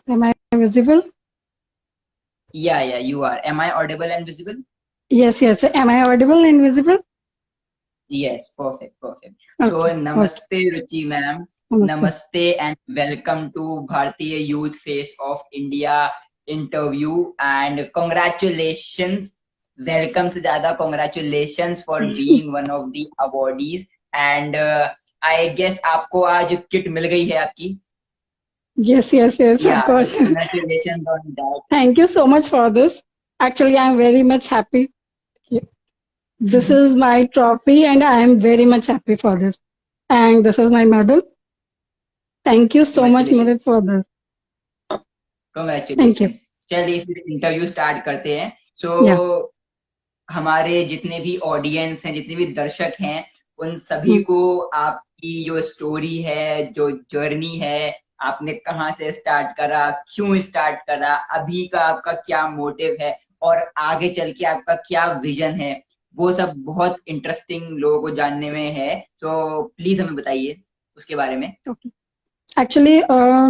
Am I visible? Yeah, you are. Am I audible and visible? Yes, yes. Am I audible and visible? Yes, perfect. So, Okay, okay. namaste, Ruchi ma'am. Namaste. Namaste and welcome to Bharatiya Youth Face of India interview and congratulations. Welcome से ज़्यादा congratulations for being one of the awardees and I guess आपको आज kit मिल गई है आपकी. Yes, yes, yes, of Yeah, so course. congratulations on that. Thank you so much for this. Actually, I am very much happy. This is my trophy, and I am very much happy for this. And this is my medal. Thank you so much, Congratulations. Mudit, for this. Thank you. Congratulations. चलिए फिर interview start करते हैं. सो Yeah. हमारे जितने भी audience हैं, जितने भी दर्शक हैं, उन सभी Hmm. को आपकी जो स्टोरी है, जो जर्नी है, आपने कहाँ से स्टार्ट करा, क्यों स्टार्ट करा, अभी का आपका क्या मोटिव है और आगे चल के आपका क्या विजन है, वो सब बहुत इंटरेस्टिंग लोगों को जानने में है. तो प्लीज हमें बताइए उसके बारे में. Okay. एक्चुअली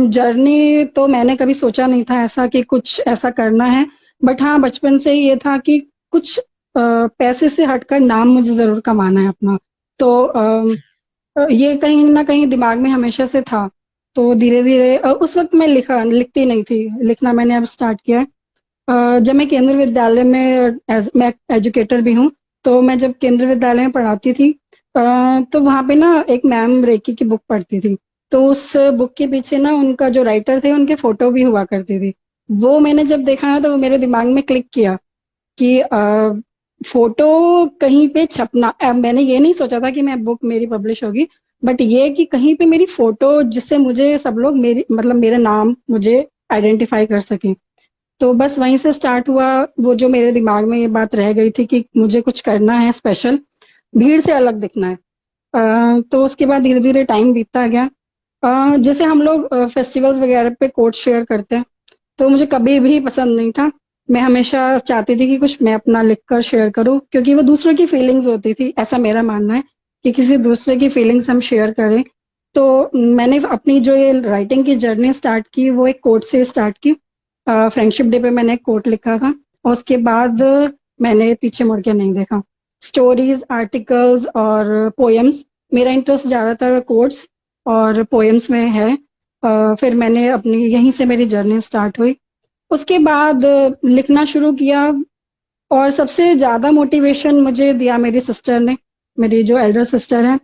जर्नी तो मैंने कभी सोचा नहीं था ऐसा कि कुछ ऐसा करना है. बट हाँ, बचपन से ही ये था कि कुछ पैसे से हटकर नाम मुझे जरूर कमाना है अपना. तो ये कहीं ना कहीं दिमाग में हमेशा से था. तो धीरे धीरे उस वक्त मैं लिखती नहीं थी. लिखना मैंने अब स्टार्ट किया है. जब मैं केंद्रीय विद्यालय में मैं एजुकेटर भी हूँ. तो मैं जब केंद्रीय विद्यालय में पढ़ाती थी, तो वहां पे ना एक मैम रेकी की बुक पढ़ती थी. तो उस बुक के पीछे ना उनका जो राइटर थे उनके फोटो भी हुआ करती थी. वो मैंने जब देखा ना तो वो मेरे दिमाग में क्लिक किया कि फोटो कहीं पे छपना. मैंने ये नहीं सोचा था कि मैं बुक मेरी पब्लिश होगी. बट ये कि कहीं पे मेरी फोटो जिससे मुझे सब लोग मेरी मतलब मेरा नाम मुझे आइडेंटिफाई कर सके. तो बस वहीं से स्टार्ट हुआ. वो जो मेरे दिमाग में ये बात रह गई थी कि मुझे कुछ करना है स्पेशल, भीड़ से अलग दिखना है. तो उसके बाद धीरे धीरे टाइम बीतता गया. जैसे हम लोग फेस्टिवल्स वगैरह पे कोट शेयर करते हैं, तो मुझे कभी भी पसंद नहीं था. मैं हमेशा चाहती थी कि कुछ मैं अपना लिखकर शेयर करूं, क्योंकि वो दूसरों की फीलिंग्स होती थी. ऐसा मेरा मानना है कि किसी दूसरे की फीलिंग्स हम शेयर करें. तो मैंने अपनी जो ये राइटिंग की जर्नी स्टार्ट की वो एक कोट से स्टार्ट की. फ्रेंडशिप डे पे मैंने एक कोट लिखा था और उसके बाद मैंने पीछे मुड़ के नहीं देखा. स्टोरीज, आर्टिकल्स और पोएम्स. मेरा इंटरेस्ट ज्यादातर कोट्स और पोएम्स में है. फिर मैंने अपनी यहीं से मेरी जर्नी स्टार्ट हुई. उसके बाद लिखना शुरू किया. और सबसे ज्यादा मोटिवेशन मुझे दिया मेरी सिस्टर ने. मेरी जो एल्डर सिस्टर है.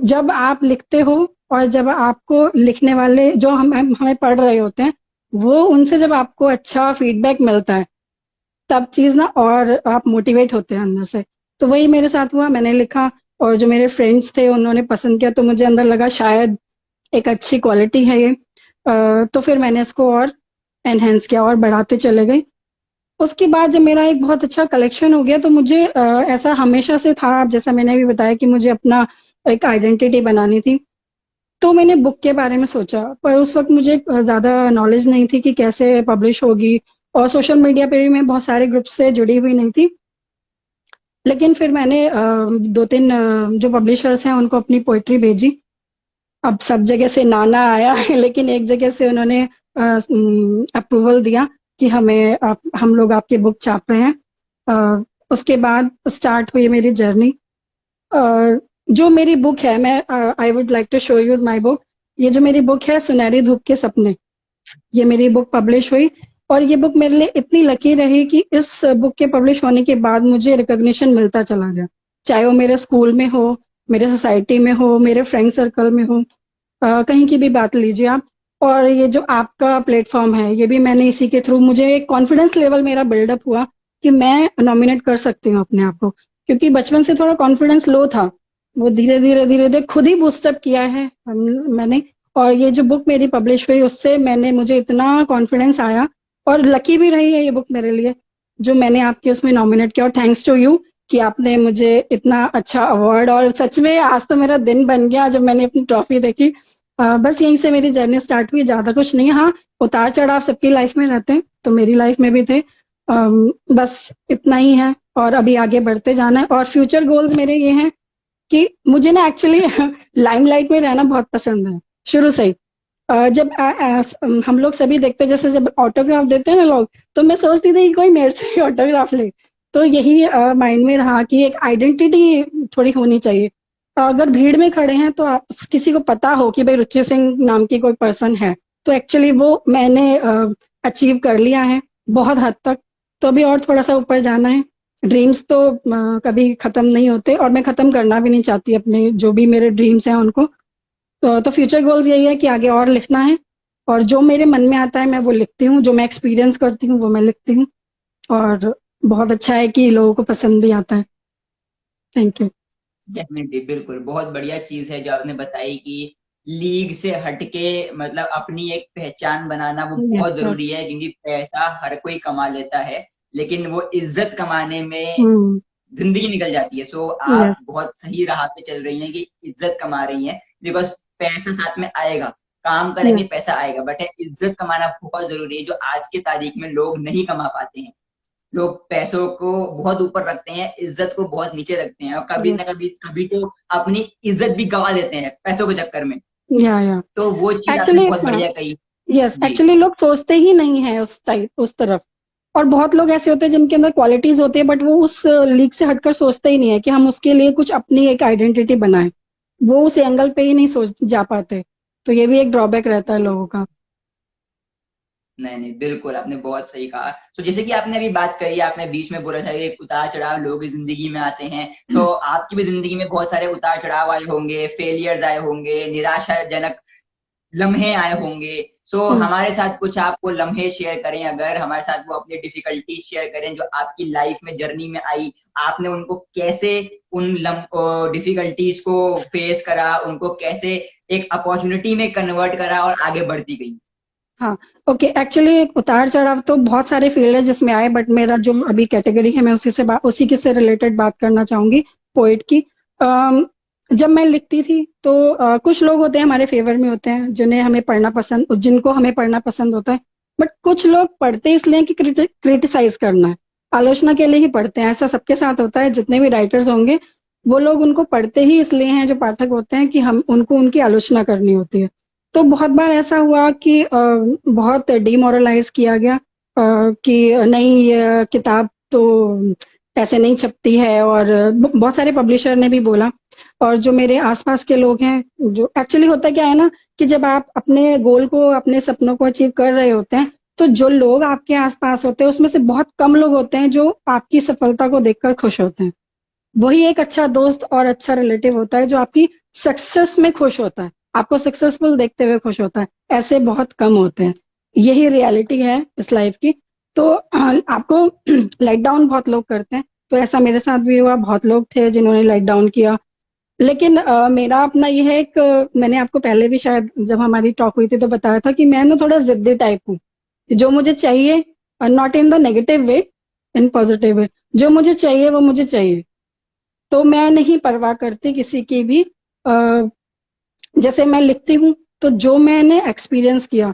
जब आप लिखते हो और जब आपको लिखने वाले जो हमें पढ़ रहे होते हैं, वो उनसे जब आपको अच्छा फीडबैक मिलता है, तब चीज ना और आप मोटिवेट होते हैं अंदर से. तो वही मेरे साथ हुआ. मैंने लिखा और जो मेरे फ्रेंड्स थे उन्होंने पसंद किया, तो मुझे अंदर लगा शायद एक अच्छी क्वालिटी है ये. तो फिर मैंने इसको और एनहेंस किया और बढ़ाते चले गए. उसके बाद जब मेरा एक बहुत अच्छा कलेक्शन हो गया, तो मुझे ऐसा हमेशा से था, जैसा मैंने अभी बताया, कि मुझे अपना एक आइडेंटिटी बनानी थी. तो मैंने बुक के बारे में सोचा, पर उस वक्त मुझे ज्यादा नॉलेज नहीं थी कि कैसे पब्लिश होगी. और सोशल मीडिया पे भी मैं बहुत सारे ग्रुप से जुड़ी हुई नहीं थी. लेकिन फिर मैंने दो तीन जो पब्लिशर्स हैं उनको अपनी पोइट्री भेजी. अब सब जगह से नाना आया लेकिन एक जगह से उन्होंने अप्रूवल दिया कि हम लोग आपकी बुक छाप रहे हैं. उसके बाद स्टार्ट हुई मेरी जर्नी. जो मेरी बुक है, मैं I would like to show you my book. ये जो मेरी बुक है, सुनहरी धूप के सपने, ये मेरी बुक पब्लिश हुई. और ये बुक मेरे लिए इतनी लकी रही कि इस बुक के पब्लिश होने के बाद मुझे रिकॉग्निशन मिलता चला गया. चाहे वो मेरे स्कूल में हो, मेरे सोसाइटी में हो, मेरे फ्रेंड सर्कल में हो, कहीं की भी बात लीजिए आप. और ये जो आपका प्लेटफॉर्म है, ये भी मैंने इसी के थ्रू, मुझे एक कॉन्फिडेंस लेवल मेरा बिल्डअप हुआ कि मैं नॉमिनेट कर सकती हूँ अपने आप को. क्योंकि बचपन से थोड़ा कॉन्फिडेंस लो था, वो धीरे धीरे धीरे धीरे खुद ही बूस्टअप किया है मैंने. और ये जो बुक मेरी पब्लिश हुई, उससे मुझे इतना कॉन्फिडेंस आया. और लकी भी रही है ये बुक मेरे लिए, जो मैंने आपके उसमें नॉमिनेट किया. और थैंक्स टू यू कि आपने मुझे इतना अच्छा अवार्ड. और सच में आज तो मेरा दिन बन गया जब मैंने अपनी ट्रॉफी देखी. बस यहीं से मेरी जर्नी स्टार्ट हुई, ज्यादा कुछ नहीं. हाँ, उतार चढ़ाव सबकी लाइफ में रहते हैं, तो मेरी लाइफ में भी थे. बस इतना ही है. और अभी आगे बढ़ते जाना है. और फ्यूचर गोल्स मेरे ये हैं कि मुझे ना एक्चुअली लाइमलाइट में रहना बहुत पसंद है शुरू से ही. जब हम लोग सभी देखते हैं, जैसे जब ऑटोग्राफ देते हैं ना लोग, तो मैं सोचती थी कि कोई मेरे से ही ऑटोग्राफ ले। तो यही माइंड में रहा कि एक आइडेंटिटी थोड़ी होनी चाहिए। अगर भीड़ में खड़े हैं तो आप किसी को पता हो कि भाई रुचि सिंह नाम की कोई पर्सन है, तो एक्चुअली वो मैंने अचीव कर लिया है बहुत हद तक। तो अभी और थोड़ा सा ऊपर जाना है। ड्रीम्स तो कभी खत्म नहीं होते, और मैं खत्म करना भी नहीं चाहती अपने जो भी मेरे ड्रीम्स हैं उनको। तो फ्यूचर गोल्स यही है कि आगे और लिखना है, और जो मेरे मन में आता है मैं वो लिखती हूँ, जो मैं एक्सपीरियंस करती हूँ वो मैं लिखती हूँ। और बहुत अच्छा है कि लोगों को पसंद भी आता है। Thank you. डेफिनेटली, बिल्कुल, बहुत बढ़िया चीज है जो आपने बताई कि लीग से हटके मतलब अपनी एक पहचान बनाना वो यस बहुत यस। जरूरी है, क्योंकि पैसा हर कोई कमा लेता है, लेकिन वो इज्जत कमाने में हम्म। जिंदगी निकल जाती है। सो यस आप बहुत सही राह पे चल रही हैं कि इज्जत कमा रही हैं, बिकॉज पैसा साथ में आएगा, काम करेंगे यस। पैसा आएगा, बट इज्जत कमाना बहुत जरूरी है, जो आज की तारीख में लोग नहीं कमा पाते हैं। लोग पैसों को बहुत ऊपर रखते हैं, इज्जत को बहुत नीचे रखते हैं, और कभी यस। ना कभी कभी तो अपनी इज्जत भी गवा देते हैं पैसों के चक्कर में। या तो वो चीज आपने एक्चुअली, बहुत बढ़िया कही। यस जी। एक्चुअली लोग सोचते ही नहीं है उस तरफ। और बहुत लोग ऐसे होते हैं जिनके अंदर क्वालिटीज होती है, बट वो उस लीग से हटकर सोचते ही नहीं है कि हम उसके लिए कुछ अपनी एक आइडेंटिटी बनाएं। वो उस एंगल पे ही नहीं सोच जा पाते। तो ये भी एक ड्रॉबैक रहता है लोगों का। नहीं नहीं, बिल्कुल आपने बहुत सही कहा। तो जैसे कि आपने अभी बात करी, आपने बीच में बोला था कि उतार चढ़ाव लोगों की जिंदगी में आते हैं, तो आपकी भी जिंदगी में बहुत सारे उतार चढ़ाव आए होंगे, फेलियर्स आए होंगे, निराशाजनक लम्हे आए होंगे। सो हम्म। हमारे साथ कुछ आपको लम्हे शेयर करें, अगर हमारे साथ वो अपनी डिफिकल्टीज शेयर करें जो आपकी लाइफ में जर्नी में आई, आपने उनको कैसे उन डिफिकल्टीज को फेस करा, उनको कैसे एक अपॉर्चुनिटी में कन्वर्ट करा और आगे बढ़ती गई। हाँ। ओके, एक्चुअली उतार चढ़ाव तो बहुत सारे फील्ड है जिसमें आए, बट मेरा जो अभी कैटेगरी है मैं उसी के से रिलेटेड बात करना चाहूंगी, पोएट की। जब मैं लिखती थी तो कुछ लोग होते हैं हमारे फेवर में होते हैं, जिनको हमें पढ़ना पसंद होता है। बट कुछ लोग पढ़ते इसलिए कि क्रिटिसाइज करना है, आलोचना के लिए ही पढ़ते हैं। ऐसा सबके साथ होता है, जितने भी राइटर्स होंगे वो लोग उनको पढ़ते ही इसलिए हैं, जो पाठक होते हैं, कि हम उनको उनकी आलोचना करनी होती है। तो बहुत बार ऐसा हुआ कि बहुत डिमोरलाइज किया गया, कि नहीं ये किताब तो ऐसे नहीं छपती है, और बहुत सारे पब्लिशर ने भी बोला। और जो मेरे आसपास के लोग हैं, जो एक्चुअली होता क्या है ना, कि जब आप अपने गोल को, अपने सपनों को अचीव कर रहे होते हैं, तो जो लोग आपके आसपास होते हैं उसमें से बहुत कम लोग होते हैं जो आपकी सफलता को देखकर खुश होते हैं। वही एक अच्छा दोस्त और अच्छा रिलेटिव होता है जो आपकी सक्सेस में खुश होता है, आपको सक्सेसफुल देखते हुए खुश होता है। ऐसे बहुत कम होते हैं। यही रियलिटी है इस लाइफ की। तो आपको लाइट डाउन बहुत लोग करते हैं, तो ऐसा मेरे साथ भी हुआ। बहुत लोग थे जिन्होंने लाइट डाउन किया। लेकिन मेरा अपना ये है, एक मैंने आपको पहले भी शायद जब हमारी टॉक हुई थी तो बताया था कि मैं ना थोड़ा जिद्दी टाइप हूँ। जो मुझे चाहिए, not in the negative way, in positive way, जो मुझे चाहिए वो मुझे चाहिए। तो मैं नहीं परवाह करती किसी की भी। जैसे मैं लिखती हूँ तो जो मैंने एक्सपीरियंस किया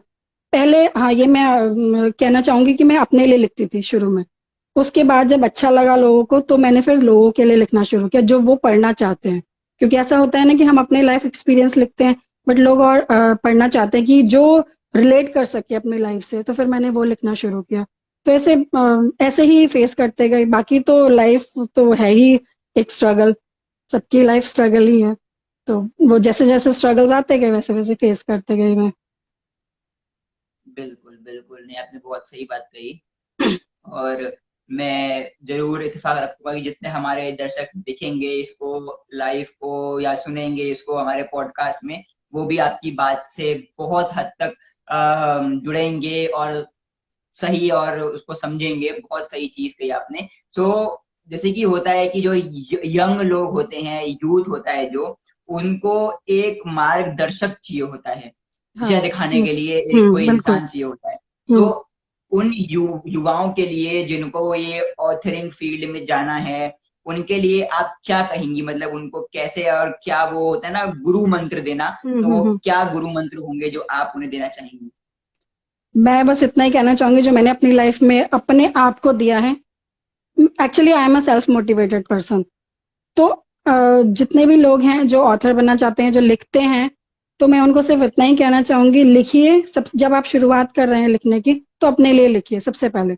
पहले, हाँ ये मैं कहना चाहूंगी कि मैं अपने लिए लिखती थी शुरू में। उसके बाद जब अच्छा लगा लोगों को, तो मैंने फिर लोगों के लिए लिखना शुरू किया जो वो पढ़ना चाहते हैं। क्योंकि ऐसा होता है ना कि हम अपने लाइफ एक्सपीरियंस लिखते हैं, बट लोग और पढ़ना चाहते हैं कि जो रिलेट कर सके अपनी लाइफ से, तो फिर मैंने वो लिखना शुरू किया। तो ऐसे ही फेस करते गए। बाकी तो लाइफ तो है ही एक स्ट्रगल, सबकी लाइफ स्ट्रगल ही है। तो वो जैसे जैसे स्ट्रगल्स आते गए वैसे वैसे फेस करते गई मैं। बिल्कुल बिल्कुल, नहीं आपने बहुत सही बात कही। और मैं जरूर इत्तेफाक रखूंगा कि जितने हमारे दर्शक दिखेंगे इसको, लाइव को, या सुनेंगे इसको हमारे पॉडकास्ट में, वो भी आपकी बात से बहुत हद तक जुड़ेंगे और सही और उसको समझेंगे। बहुत सही चीज कही आपने। तो जैसे कि होता है कि जो यंग लोग होते हैं, यूथ होता है जो, उनको एक मार्गदर्शक चाहिए होता है, हाँ। दिशा दिखाने के लिए एक कोई बिल्कुल। इंसान चाहिए होता है। तो हम्म। उन युवाओं के लिए जिनको ये ऑथरिंग फील्ड में जाना है, उनके लिए आप क्या कहेंगी? मतलब उनको कैसे, और क्या वो होता है ना गुरु मंत्र देना, तो वो हम्म। क्या गुरु मंत्र होंगे जो आप उन्हें देना चाहेंगी? मैं बस इतना ही कहना चाहूंगी जो मैंने अपनी लाइफ में अपने आप को दिया है। Actually I am a self motivated person. तो जितने भी लोग हैं जो ऑथर बनना चाहते हैं, जो लिखते हैं, तो मैं उनको सिर्फ इतना ही कहना चाहूंगी, लिखिए। सब जब आप शुरुआत कर रहे हैं लिखने की, तो अपने लिए लिखिए सबसे पहले।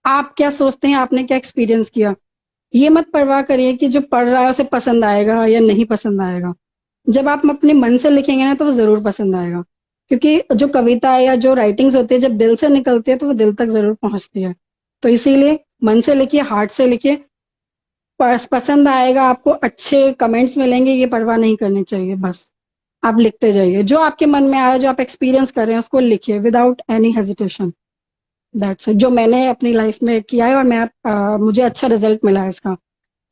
आप क्या सोचते हैं, आपने क्या एक्सपीरियंस किया, ये मत परवाह करिए कि जो पढ़ रहा है उसे पसंद आएगा या नहीं पसंद आएगा। जब आप अपने मन से लिखेंगे ना, तो वो जरूर पसंद आएगा। क्योंकि जो कविता है या जो राइटिंग्स होती है, जब दिल से निकलती है तो वो दिल तक जरूर पहुंचती है। तो इसीलिए मन से लिखिए, हार्ट से लिखिए। पसंद आएगा, आपको अच्छे कमेंट्स मिलेंगे, ये परवाह नहीं करनी चाहिए। बस आप लिखते जाइए, जो आपके मन में आ रहा है, जो आप एक्सपीरियंस कर रहे हैं, उसको लिखिए without any hesitation. That's it, जो मैंने अपनी लाइफ में किया है, और मुझे अच्छा रिजल्ट मिला है इसका।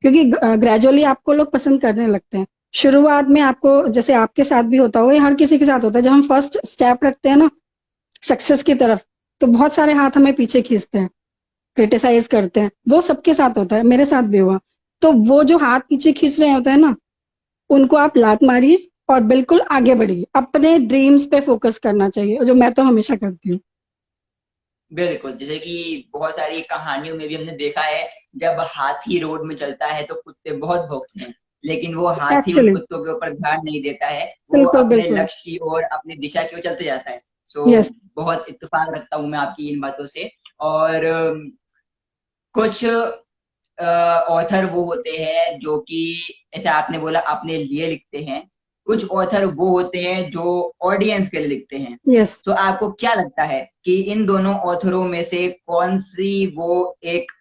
क्योंकि ग्रेजुअली आपको लोग पसंद करने लगते हैं। शुरुआत में आपको, जैसे आपके साथ भी होता होगा, ये हर किसी के साथ होता है, जब हम फर्स्ट स्टेप रखते हैं ना सक्सेस की तरफ, तो बहुत सारे हाथ हमें पीछे खींचते हैं, क्रिटिसाइज करते हैं। वो सबके साथ होता है, मेरे साथ भी हुआ। तो वो जो हाथ पीछे खींच रहे होते हैं ना, उनको आप लात मारिए और बिल्कुल आगे बढ़िए। अपने ड्रीम्स पे फोकस करना चाहिए, जो मैं तो हमेशा करती हूँ। बिल्कुल, जैसे कि बहुत सारी कहानियों में भी हमने देखा है, जब हाथी रोड में चलता है तो कुत्ते बहुत भौंकते हैं, लेकिन वो हाथी उन एक्चुअली कुत्तों के ऊपर ध्यान नहीं देता है, वो बिल्कुल अपने बिल्कुल। लक्ष्य की ओर, अपनी दिशा की ओर चलते जाता है। So yes. बहुत इत्तेफाक रखता हूँ मैं आपकी इन बातों से। और कुछ ऑथर वो होते हैं जो कि, ऐसे आपने बोला, अपने लिए लिखते हैं। कुछ ऑथर वो होते हैं जो ऑडियंस के लिए लिखते हैं। यस। तो आपको क्या लगता है कि इन दोनों ऑथरों में से कौन सी वो एक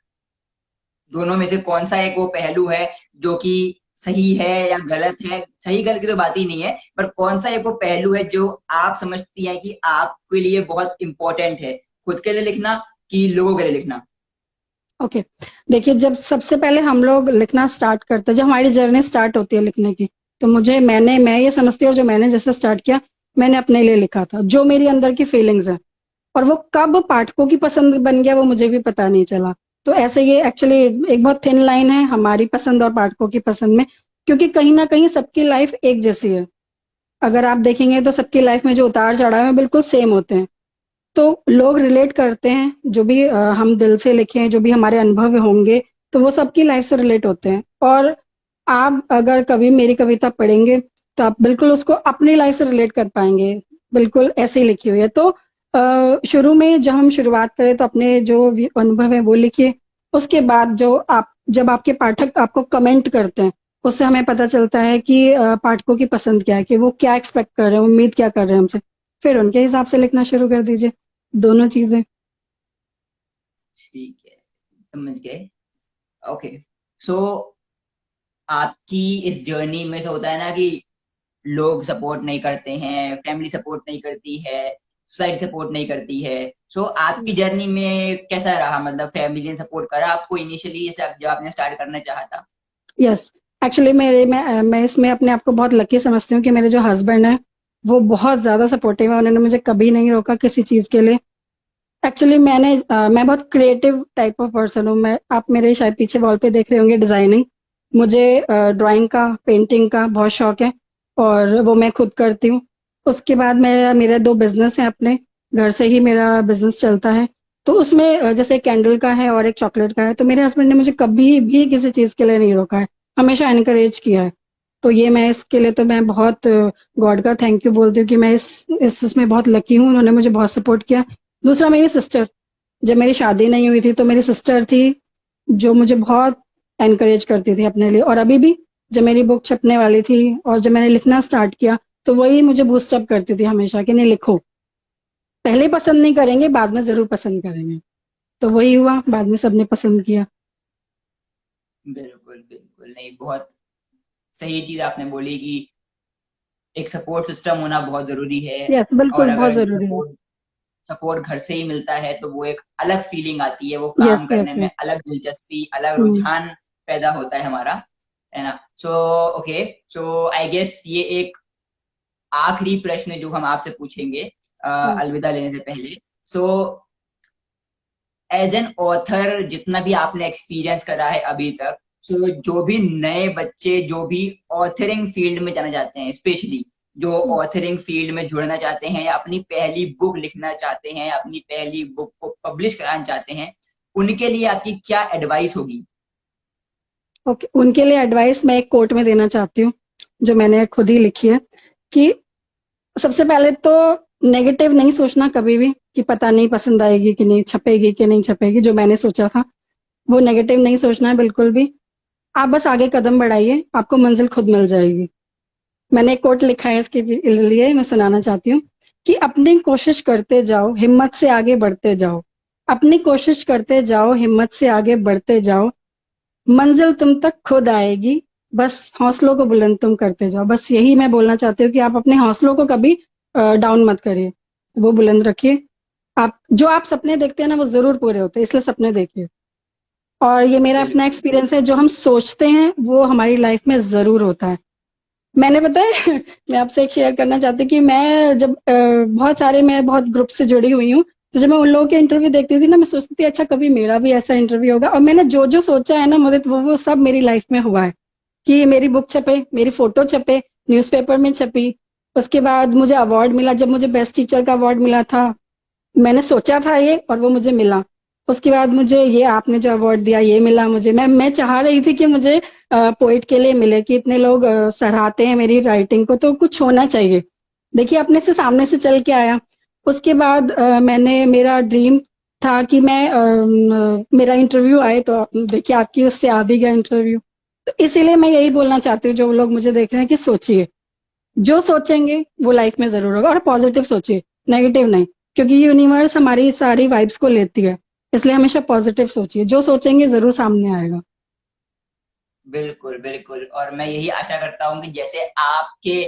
दोनों में से कौन सा एक वो पहलू है जो कि सही है या गलत है? सही गलत की तो बात ही नहीं है, पर कौन सा एक वो पहलू है जो आप समझती हैं कि आपके लिए बहुत इंपॉर्टेंट है, खुद के लिए लिखना कि लोगों के लिए लिखना? ओके। देखिए, जब सबसे पहले हम लोग लिखना स्टार्ट करते हैं, जब हमारी जर्नी स्टार्ट होती है लिखने की, तो मैं ये समझती हूँ, जो मैंने जैसे स्टार्ट किया, मैंने अपने लिए लिखा था, जो मेरी अंदर की फीलिंग्स है। और वो कब पाठकों की पसंद बन गया, वो मुझे भी पता नहीं चला। तो ऐसे ये एक्चुअली एक बहुत थिन लाइन है हमारी पसंद और पाठकों की पसंद में। क्योंकि कहीं ना कहीं सबकी लाइफ एक जैसी है। अगर आप देखेंगे तो सबकी लाइफ में जो उतार चढ़ाव है बिल्कुल सेम होते हैं। तो लोग रिलेट करते हैं, जो भी हम दिल से लिखें, जो भी हमारे अनुभव होंगे, तो वो सबकी लाइफ से रिलेट होते हैं। और आप अगर कभी मेरी कविता पढ़ेंगे, तो आप बिल्कुल उसको अपनी लाइफ से रिलेट कर पाएंगे। बिल्कुल ऐसे ही लिखी हुई है। तो शुरू में जब हम शुरुआत करें, तो अपने जो भी अनुभव है वो लिखिए। उसके बाद जब आपके पाठक आपको कमेंट करते हैं, उससे हमें पता चलता है कि पाठकों की पसंद क्या है, कि वो क्या एक्सपेक्ट कर रहे हैं, उम्मीद क्या कर रहे हैं हमसे। फिर उनके हिसाब से लिखना शुरू कर दीजिए, दोनों चीजें। ठीक है, समझ गए। ओके। सो आपकी इस जर्नी में से होता है ना कि लोग सपोर्ट नहीं करते हैं, फैमिली सपोर्ट नहीं करती है, सोसाइटी सपोर्ट नहीं करती है। सो आपकी जर्नी में कैसा रहा? मतलब फैमिली ने सपोर्ट करा आपको इनिशियली, जैसे जब आपने स्टार्ट करना चाहा था? यस। एक्चुअली मैं इसमें अपने आप को बहुत लकी समझती हूँ कि मेरे जो हस्बैंड है, वो बहुत ज्यादा सपोर्टिव है। उन्होंने मुझे कभी नहीं रोका किसी चीज के लिए। एक्चुअली मैं बहुत क्रिएटिव टाइप ऑफ पर्सन हूँ। आप मेरे शायद पीछे वॉल पे देख रहे होंगे डिजाइनिंग। मुझे ड्राइंग का, पेंटिंग का बहुत शौक है, और वो मैं खुद करती हूँ। उसके बाद मेरे दो बिजनेस हैं अपने। घर से ही मेरा बिजनेस चलता है। तो उसमें जैसे एक कैंडल का है और एक चॉकलेट का है। तो मेरे हस्बैंड ने मुझे कभी भी किसी चीज के लिए नहीं रोका है, हमेशा एनकरेज किया है। तो ये मैं इसके लिए तो मैं बहुत गॉड का थैंक यू बोलती हूँ कि मैं इस उसमें बहुत लकी हूँ। उन्होंने मुझे बहुत सपोर्ट किया। दूसरा, मेरी सिस्टर, जब मेरी शादी नहीं हुई थी, तो मेरी सिस्टर थी जो मुझे बहुत एनकरेज करती थी अपने लिए। और अभी भी, जब मेरी बुक छपने वाली थी और जब मैंने लिखना स्टार्ट किया, तो वही मुझे बूस्ट अप करती थी हमेशा कि नहीं, लिखो। पहले पसंद नहीं करेंगे, बाद में जरूर पसंद करेंगे। तो वही हुआ, बाद में सबने पसंद किया। बिल्कुल बिल्कुल, नहीं, बहुत सही चीज आपने बोली कि एक सपोर्ट सिस्टम होना बहुत जरूरी है। यस, और बिल्कुल बहुत अगर जरूरी है। सपोर्ट सपोर्ट घर से ही मिलता है तो वो एक अलग फीलिंग आती है, वो यस काम यस करने में यस। अलग दिलचस्पी, अलग हम्म। रुझान पैदा होता है हमारा, है ना? So okay. So I guess ये एक आखिरी प्रश्न जो हम आपसे पूछेंगे हम्म। अलविदा लेने से पहले। सो एज एन ऑथर, जितना भी आपने एक्सपीरियंस करा है अभी तक, सो जो भी नए बच्चे जो भी ऑथरिंग फील्ड में जाना चाहते हैं, स्पेशली जो हम्म। ऑथरिंग फील्ड में जुड़ना चाहते हैं या अपनी पहली बुक लिखना चाहते हैं, अपनी पहली बुक को पब्लिश कराना चाहते हैं, उनके लिए आपकी क्या एडवाइस होगी? ओके, उनके लिए एडवाइस मैं एक कोट में देना चाहती हूँ, जो मैंने खुद ही लिखी है, कि सबसे पहले तो नेगेटिव नहीं सोचना कभी भी कि पता नहीं पसंद आएगी कि नहीं, छपेगी कि नहीं छपेगी, जो मैंने सोचा था वो नेगेटिव नहीं सोचना है बिल्कुल भी। आप बस आगे कदम बढ़ाइए, आपको मंजिल खुद मिल जाएगी। मैंने एक कोट लिखा है इसके लिए, मैं सुनाना चाहती हूँ कि अपनी कोशिश करते जाओ, हिम्मत से आगे बढ़ते जाओ। अपनी कोशिश करते जाओ, हिम्मत से आगे बढ़ते जाओ, मंजिल तुम तक खुद आएगी। बस हौसलों को बुलंद तुम करते जाओ। बस यही मैं बोलना चाहती हूँ कि आप अपने हौसलों को कभी डाउन मत करिए, वो बुलंद रखिए। आप जो आप सपने देखते हैं ना, वो जरूर पूरे होते हैं, इसलिए सपने देखिए। और ये मेरा अपना बिल्कुल एक्सपीरियंस है, जो हम सोचते हैं वो हमारी लाइफ में जरूर होता है। मैंने पता है मैं आपसे एक शेयर करना चाहती हूँ कि मैं जब मैं बहुत ग्रुप से जुड़ी हुई हूँ, तो जब मैं उन लोगों के इंटरव्यू देखती थी ना, मैं सोचती थी अच्छा कभी मेरा भी ऐसा इंटरव्यू होगा। और मैंने जो जो सोचा है ना, मुझे तो वो सब मेरी लाइफ में हुआ है। कि मेरी बुक छपे, मेरी फोटो छपे, न्यूज़पेपर में छपी। उसके बाद मुझे अवार्ड मिला, जब मुझे बेस्ट टीचर का अवार्ड मिला था, मैंने सोचा था ये और वो मुझे मिला। उसके बाद मुझे ये आपने जो अवार्ड दिया ये मिला मुझे। मैं चाह रही थी कि मुझे पोइट के लिए मिले, कि इतने लोग सराहते हैं मेरी राइटिंग को, तो कुछ होना चाहिए। देखिए अपने से सामने से चल के आया। उसके बाद मैंने मेरा ड्रीम था कि मेरा इंटरव्यू आए, तो देखिए आपकी उससे आ भी गया इंटरव्यू। तो इसीलिए मैं यही बोलना चाहती हूँ जो लोग मुझे देख रहे हैं कि सोचिए, जो सोचेंगे वो लाइफ में जरूर होगा। और पॉजिटिव सोचिए, नेगेटिव नहीं। क्योंकि यूनिवर्स हमारी सारी वाइब्स को लेती है, इसलिए हमेशा पॉजिटिव सोचिए, जो सोचेंगे जरूर सामने आएगा। बिल्कुल बिल्कुल। और मैं यही आशा करता हूँ कि जैसे आपके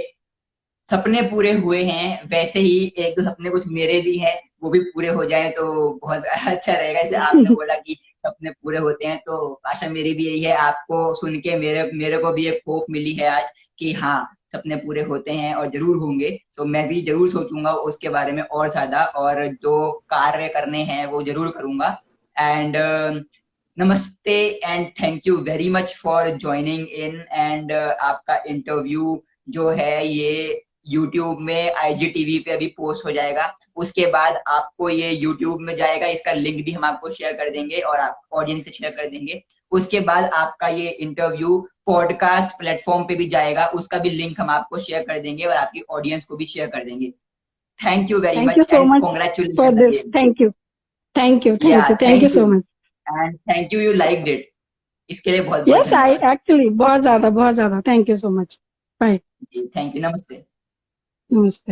सपने पूरे हुए हैं, वैसे ही एक दो सपने कुछ मेरे भी हैं, वो भी पूरे हो जाएं तो बहुत अच्छा रहेगा। जैसे आपने बोला कि सपने पूरे होते हैं, तो आशा मेरी भी यही है। आपको सुन के मेरे मेरे को भी एक होप मिली है आज कि हाँ, सपने पूरे होते हैं और जरूर होंगे। तो मैं भी जरूर सोचूंगा उसके बारे में और ज्यादा, और जो कार्य करने हैं वो जरूर करूंगा। एंड नमस्ते and thank you very much for joining in. And आपका इंटरव्यू जो है ये यूट्यूब में आईजीटीवी पे अभी पोस्ट हो जाएगा। उसके बाद आपको ये यूट्यूब में जाएगा, इसका लिंक भी हम आपको शेयर कर देंगे और आप ऑडियंस से शेयर कर देंगे। उसके बाद आपका ये इंटरव्यू पॉडकास्ट प्लेटफॉर्म पे भी जाएगा, उसका भी लिंक हम आपको शेयर कर देंगे और आपकी ऑडियंस को भी शेयर कर देंगे। Thank you very thank you much so and much for congratulation this. Again. Thank you, thank you, या thank you, thank you thank you so much. And thank you liked it, इसके लिए बहुत बहुत yes I धन्यवाद। Actually बहुत ज्यादा thank you so much. Bye. जी thank you, नमस्ते। नमस्ते।